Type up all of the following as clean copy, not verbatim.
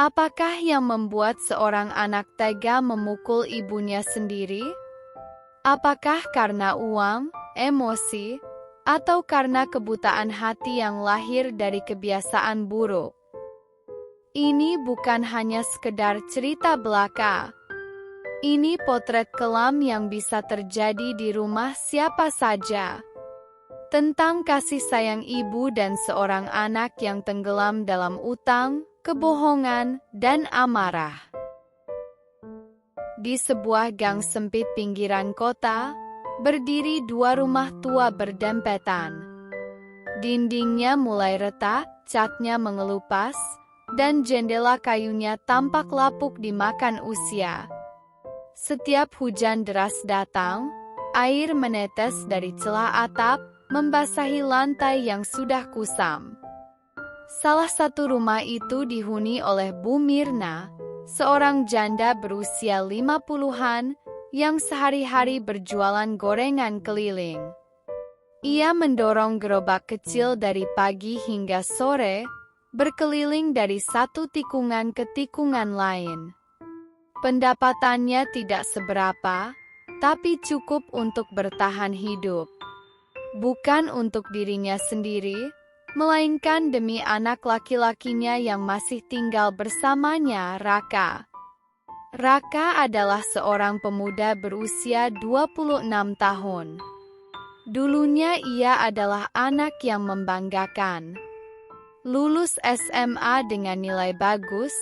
Apakah yang membuat seorang anak tega memukul ibunya sendiri? Apakah karena uang, emosi, atau karena kebutaan hati yang lahir dari kebiasaan buruk? Ini bukan hanya sekedar cerita belaka. Ini potret kelam yang bisa terjadi di rumah siapa saja. Tentang kasih sayang ibu dan seorang anak yang tenggelam dalam utang, kebohongan, dan amarah. Di sebuah gang sempit pinggiran kota, berdiri dua rumah tua berdempetan. Dindingnya mulai retak, catnya mengelupas, dan jendela kayunya tampak lapuk dimakan usia. Setiap hujan deras datang, air menetes dari celah atap, membasahi lantai yang sudah kusam. Salah satu rumah itu dihuni oleh Bu Mirna, seorang janda berusia 50-an yang sehari-hari berjualan gorengan keliling. Ia mendorong gerobak kecil dari pagi hingga sore, berkeliling dari satu tikungan ke tikungan lain. Pendapatannya tidak seberapa, tapi cukup untuk bertahan hidup. Bukan untuk dirinya sendiri, melainkan demi anak laki-lakinya yang masih tinggal bersamanya, Raka. Raka adalah seorang pemuda berusia 26 tahun. Dulunya ia adalah anak yang membanggakan. Lulus SMA dengan nilai bagus,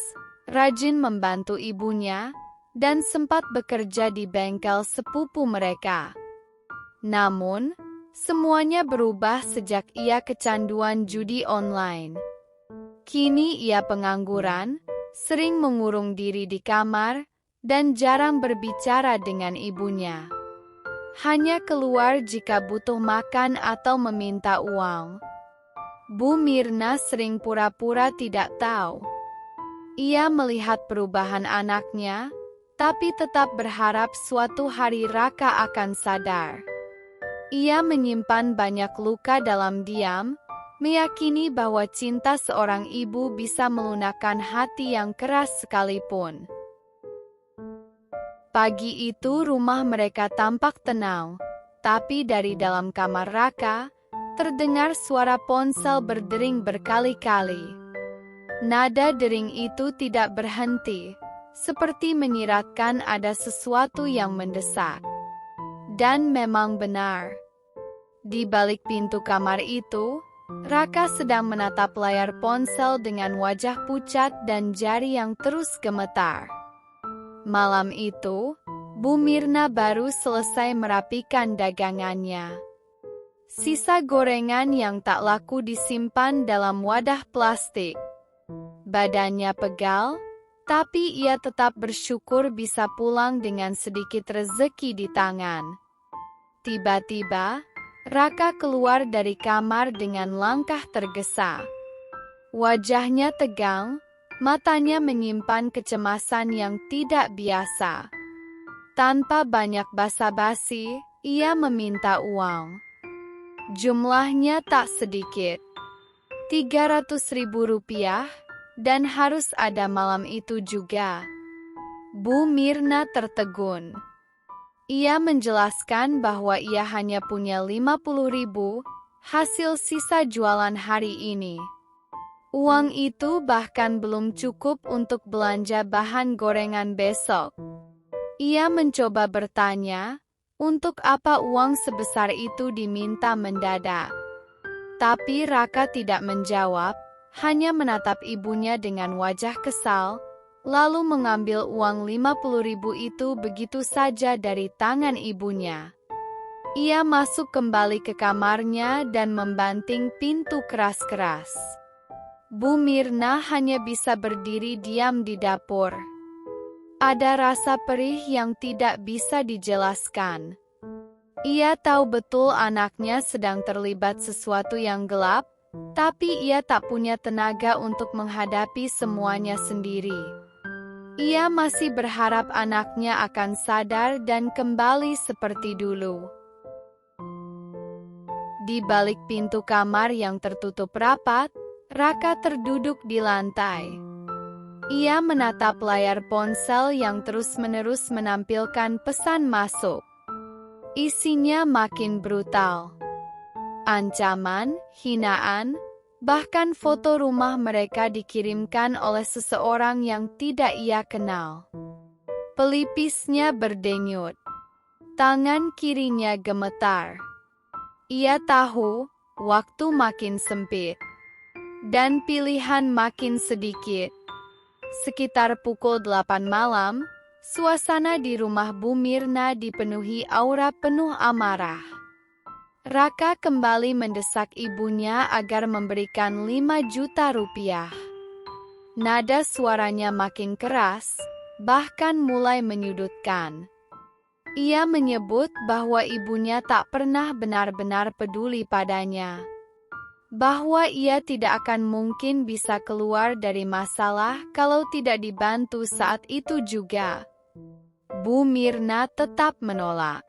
rajin membantu ibunya, dan sempat bekerja di bengkel sepupu mereka. Namun, semuanya berubah sejak ia kecanduan judi online. Kini ia pengangguran, sering mengurung diri di kamar, dan jarang berbicara dengan ibunya. Hanya keluar jika butuh makan atau meminta uang. Bu Mirna sering pura-pura tidak tahu. Ia melihat perubahan anaknya, tapi tetap berharap suatu hari Raka akan sadar. Ia menyimpan banyak luka dalam diam, meyakini bahwa cinta seorang ibu bisa melunakkan hati yang keras sekalipun. Pagi itu rumah mereka tampak tenang, tapi dari dalam kamar Raka, terdengar suara ponsel berdering berkali-kali. Nada dering itu tidak berhenti, seperti menyiratkan ada sesuatu yang mendesak. Dan memang benar. Di balik pintu kamar itu, Raka sedang menatap layar ponsel dengan wajah pucat dan jari yang terus gemetar. Malam itu, Bu Mirna baru selesai merapikan dagangannya. Sisa gorengan yang tak laku disimpan dalam wadah plastik. Badannya pegal, tapi ia tetap bersyukur bisa pulang dengan sedikit rezeki di tangan. Tiba-tiba, Raka keluar dari kamar dengan langkah tergesa. Wajahnya tegang, matanya menyimpan kecemasan yang tidak biasa. Tanpa banyak basa-basi, ia meminta uang. Jumlahnya tak sedikit, Rp300.000, dan harus ada malam itu juga. Bu Mirna tertegun. Ia menjelaskan bahwa ia hanya punya 50.000 hasil sisa jualan hari ini. Uang itu bahkan belum cukup untuk belanja bahan gorengan besok. Ia mencoba bertanya, untuk apa uang sebesar itu diminta mendadak. Tapi Raka tidak menjawab, hanya menatap ibunya dengan wajah kesal, lalu mengambil uang 50.000 itu begitu saja dari tangan ibunya. Ia masuk kembali ke kamarnya dan membanting pintu keras-keras. Bu Mirna hanya bisa berdiri diam di dapur. Ada rasa perih yang tidak bisa dijelaskan. Ia tahu betul anaknya sedang terlibat sesuatu yang gelap, tapi ia tak punya tenaga untuk menghadapi semuanya sendiri. Ia masih berharap anaknya akan sadar dan kembali seperti dulu. Di balik pintu kamar yang tertutup rapat, Raka terduduk di lantai. Ia menatap layar ponsel yang terus-menerus menampilkan pesan masuk. Isinya makin brutal. Ancaman, hinaan, bahkan foto rumah mereka dikirimkan oleh seseorang yang tidak ia kenal. Pelipisnya berdenyut. Tangan kirinya gemetar. Ia tahu, waktu makin sempit. Dan pilihan makin sedikit. Sekitar pukul 8 malam, suasana di rumah Bu Mirna dipenuhi aura penuh amarah. Raka kembali mendesak ibunya agar memberikan 5 juta rupiah. Nada suaranya makin keras, bahkan mulai menyudutkan. Ia menyebut bahwa ibunya tak pernah benar-benar peduli padanya. Bahwa ia tidak akan mungkin bisa keluar dari masalah kalau tidak dibantu saat itu juga. Bu Mirna tetap menolak.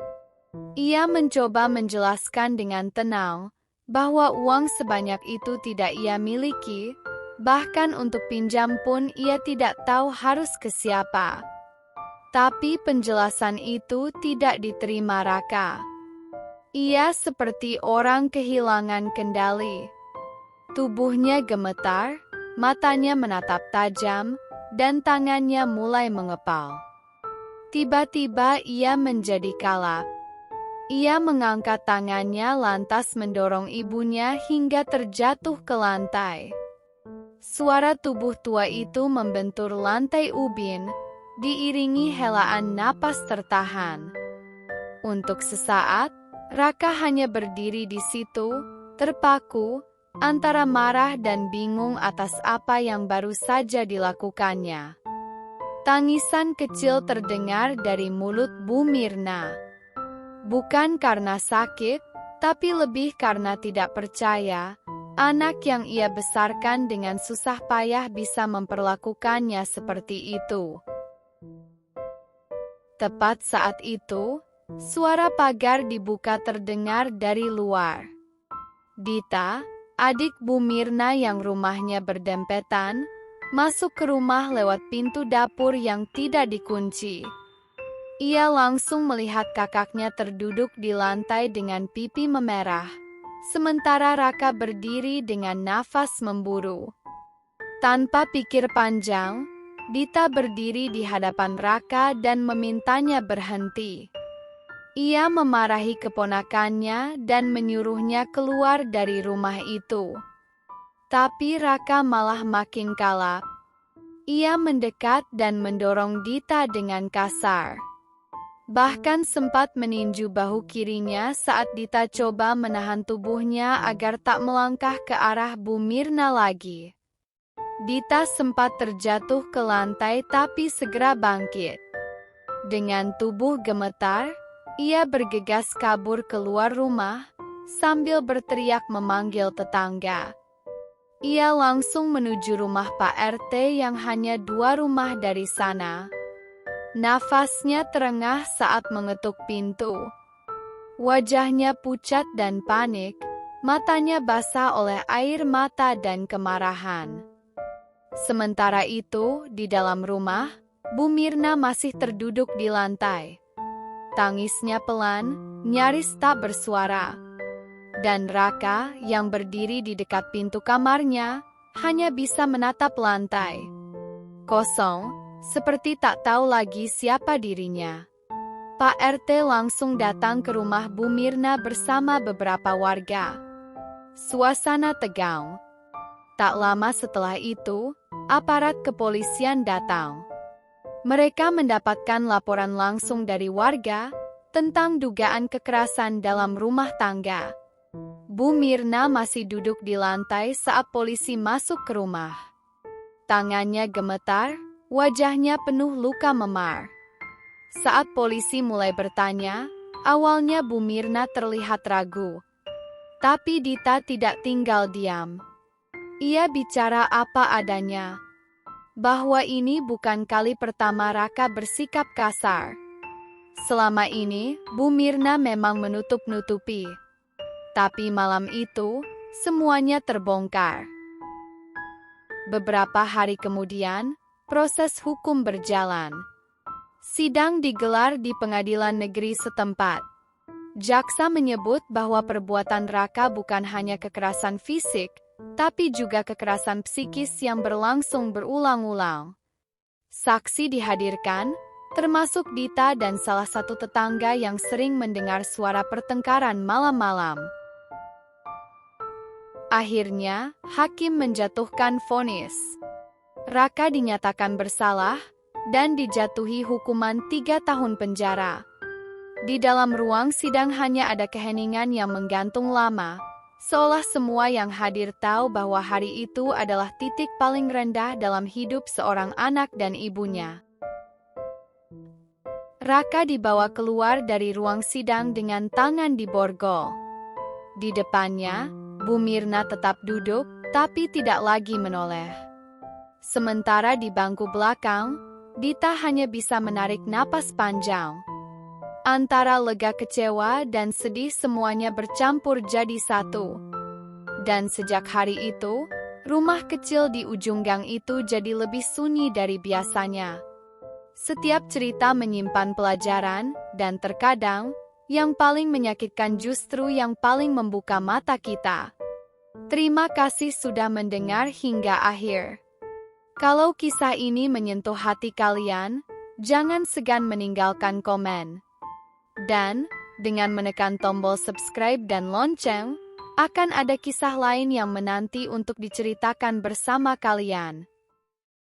Ia mencoba menjelaskan dengan tenang bahwa uang sebanyak itu tidak ia miliki, bahkan untuk pinjam pun ia tidak tahu harus ke siapa. Tapi penjelasan itu tidak diterima Raka. Ia seperti orang kehilangan kendali. Tubuhnya gemetar, matanya menatap tajam, dan tangannya mulai mengepal. Tiba-tiba ia menjadi kalap. Ia mengangkat tangannya lantas mendorong ibunya hingga terjatuh ke lantai. Suara tubuh tua itu membentur lantai ubin, diiringi helaan napas tertahan. Untuk sesaat, Raka hanya berdiri di situ, terpaku, antara marah dan bingung atas apa yang baru saja dilakukannya. Tangisan kecil terdengar dari mulut Bu Mirna. Bukan karena sakit, tapi lebih karena tidak percaya, anak yang ia besarkan dengan susah payah bisa memperlakukannya seperti itu. Tepat saat itu, suara pagar dibuka terdengar dari luar. Dita, adik Bu Mirna yang rumahnya berdempetan, masuk ke rumah lewat pintu dapur yang tidak dikunci. Ia langsung melihat kakaknya terduduk di lantai dengan pipi memerah, sementara Raka berdiri dengan nafas memburu. Tanpa pikir panjang, Dita berdiri di hadapan Raka dan memintanya berhenti. Ia memarahi keponakannya dan menyuruhnya keluar dari rumah itu. Tapi Raka malah makin kalap. Ia mendekat dan mendorong Dita dengan kasar. Bahkan sempat meninju bahu kirinya saat Dita coba menahan tubuhnya agar tak melangkah ke arah Bu Mirna lagi. Dita sempat terjatuh ke lantai tapi segera bangkit. Dengan tubuh gemetar, ia bergegas kabur keluar rumah, sambil berteriak memanggil tetangga. Ia langsung menuju rumah Pak RT yang hanya 2 rumah dari sana. Nafasnya terengah saat mengetuk pintu. Wajahnya pucat dan panik, matanya basah oleh air mata dan kemarahan. Sementara itu, di dalam rumah, Bu Mirna masih terduduk di lantai. Tangisnya pelan, nyaris tak bersuara. Dan Raka, yang berdiri di dekat pintu kamarnya, hanya bisa menatap lantai. Kosong, seperti tak tahu lagi siapa dirinya. Pak RT langsung datang ke rumah Bu Mirna bersama beberapa warga. Suasana tegang. Tak lama setelah itu, aparat kepolisian datang. Mereka mendapatkan laporan langsung dari warga tentang dugaan kekerasan dalam rumah tangga. Bu Mirna masih duduk di lantai saat polisi masuk ke rumah. Tangannya gemetar, wajahnya penuh luka memar. Saat polisi mulai bertanya, awalnya Bu Mirna terlihat ragu. Tapi Dita tidak tinggal diam. Ia bicara apa adanya. Bahwa ini bukan kali pertama Raka bersikap kasar. Selama ini, Bu Mirna memang menutup-nutupi. Tapi malam itu, semuanya terbongkar. Beberapa hari kemudian, Proses hukum berjalan. Sidang digelar di pengadilan negeri setempat. Jaksa menyebut bahwa perbuatan Raka bukan hanya kekerasan fisik, tapi juga kekerasan psikis yang berlangsung berulang-ulang. Saksi dihadirkan, termasuk Dita dan salah satu tetangga yang sering mendengar suara pertengkaran malam-malam. Akhirnya, hakim menjatuhkan vonis. Raka dinyatakan bersalah dan dijatuhi hukuman 3 tahun penjara. Di dalam ruang sidang hanya ada keheningan yang menggantung lama, seolah semua yang hadir tahu bahwa hari itu adalah titik paling rendah dalam hidup seorang anak dan ibunya. Raka dibawa keluar dari ruang sidang dengan tangan diborgol. Di depannya, Bu Mirna tetap duduk, tapi tidak lagi menoleh. Sementara di bangku belakang, Dita hanya bisa menarik napas panjang. Antara lega kecewa dan sedih semuanya bercampur jadi satu. Dan sejak hari itu, rumah kecil di ujung gang itu jadi lebih sunyi dari biasanya. Setiap cerita menyimpan pelajaran, dan terkadang, yang paling menyakitkan justru yang paling membuka mata kita. Terima kasih sudah mendengar hingga akhir. Kalau kisah ini menyentuh hati kalian, jangan segan meninggalkan komen. Dan, dengan menekan tombol subscribe dan lonceng, akan ada kisah lain yang menanti untuk diceritakan bersama kalian.